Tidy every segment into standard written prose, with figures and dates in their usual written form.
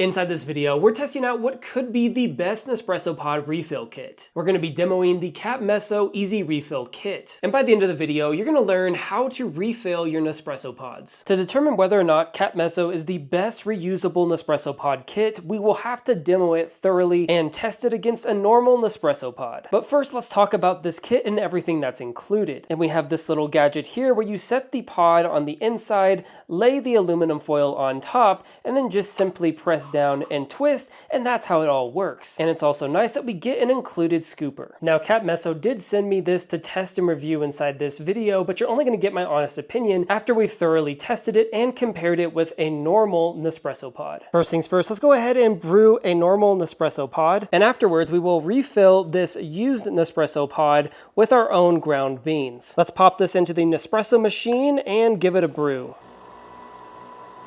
Inside this video, we're testing out what could be the best Nespresso Pod refill kit. We're going to be demoing the Capmesso Easy Refill Kit. And by the end of the video, you're going to learn how to refill your Nespresso Pods. To determine whether or not Capmesso is the best reusable Nespresso Pod kit, we will have to demo it thoroughly and test it against a normal Nespresso Pod. But first, let's talk about this kit and everything that's included. And we have this little gadget here where you set the pod on the inside, lay the aluminum foil on top, and then just simply press down and twist, and that's how it all works. And it's also nice that we get an included scooper. Now, Capmesso did send me this to test and review inside this video, but you're only going to get my honest opinion after we've thoroughly tested it and compared it with a normal Nespresso Pod. First things first, let's go ahead and brew a normal Nespresso Pod, and afterwards we will refill this used Nespresso Pod with our own ground beans. Let's pop this into the Nespresso machine and give it a brew.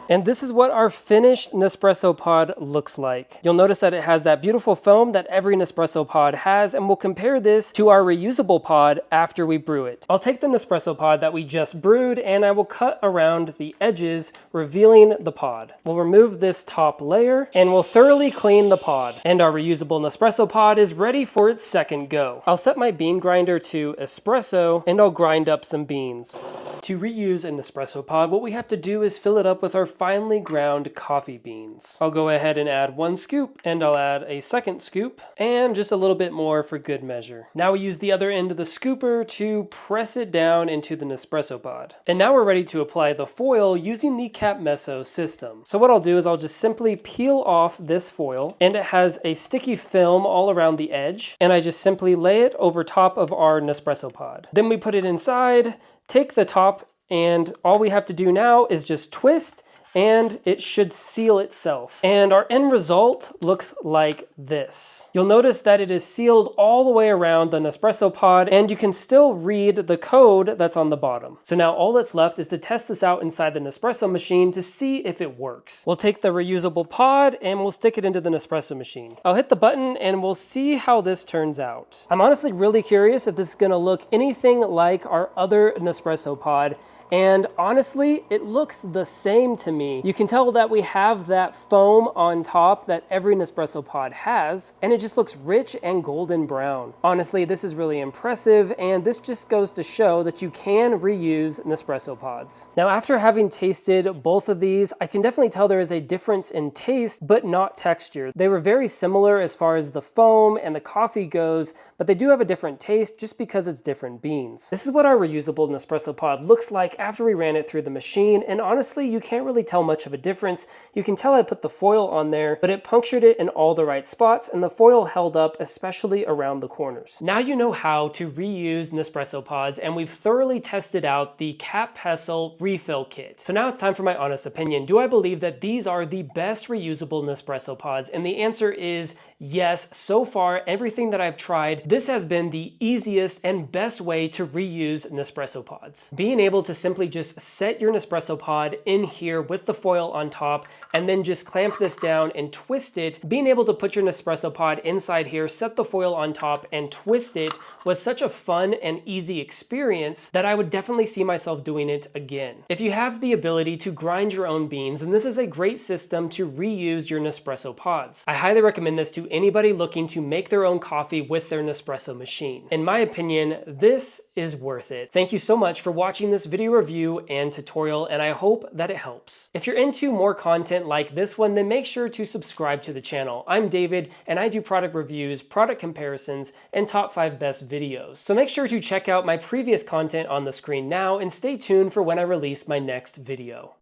And this is what our finished Nespresso Pod looks like. You'll notice that it has that beautiful foam that every Nespresso Pod has, and we'll compare this to our reusable pod after we brew it. I'll take the Nespresso Pod that we just brewed and I will cut around the edges, revealing the pod. We'll remove this top layer and we'll thoroughly clean the pod. And our reusable Nespresso Pod is ready for its second go. I'll set my bean grinder to espresso and I'll grind up some beans. To reuse an Nespresso Pod, what we have to do is fill it up with our finely ground coffee beans. I'll go ahead and add 1 scoop, and I'll add a second scoop, and just a little bit more for good measure. Now we use the other end of the scooper to press it down into the Nespresso Pod. And now we're ready to apply the foil using the Capmesso system. So what I'll do is I'll just simply peel off this foil, and it has a sticky film all around the edge, and I just simply lay it over top of our Nespresso Pod. Then we put it inside, take the top, and all we have to do now is just twist, and it should seal itself. And our end result looks like this. You'll notice that it is sealed all the way around the Nespresso Pod, and you can still read the code that's on the bottom. So now all that's left is to test this out inside the Nespresso machine to see if it works. We'll take the reusable pod and we'll stick it into the Nespresso machine. I'll hit the button and we'll see how this turns out. I'm honestly really curious if this is gonna look anything like our other Nespresso Pod. And honestly, it looks the same to me. You can tell that we have that foam on top that every Nespresso Pod has, and it just looks rich and golden brown. Honestly, this is really impressive, and this just goes to show that you can reuse Nespresso Pods. Now, after having tasted both of these, I can definitely tell there is a difference in taste, but not texture. They were very similar as far as the foam and the coffee goes, but they do have a different taste just because it's different beans. This is what our reusable Nespresso Pod looks like after we ran it through the machine, and honestly, you can't really tell much of a difference. You can tell I put the foil on there, but it punctured it in all the right spots, and the foil held up, especially around the corners. Now you know how to reuse Nespresso Pods, and we've thoroughly tested out the Capmesso refill kit. So now it's time for my honest opinion. Do I believe that these are the best reusable Nespresso Pods? And the answer is yes. So far, everything that I've tried, this has been the easiest and best way to reuse Nespresso Pods. Being able to simply just set your Nespresso Pod in here with the foil on top and then just clamp this down and twist it. Being able to put your Nespresso Pod inside here, set the foil on top and twist it was such a fun and easy experience that I would definitely see myself doing it again. If you have the ability to grind your own beans, then this is a great system to reuse your Nespresso Pods. I highly recommend this to anybody looking to make their own coffee with their Nespresso machine. In my opinion, this is worth it. Thank you so much for watching this video review and tutorial, and I hope that it helps. If you're into more content like this one, then make sure to subscribe to the channel. I'm David, and I do product reviews, product comparisons, and top 5 best videos. So make sure to check out my previous content on the screen now and stay tuned for when I release my next video.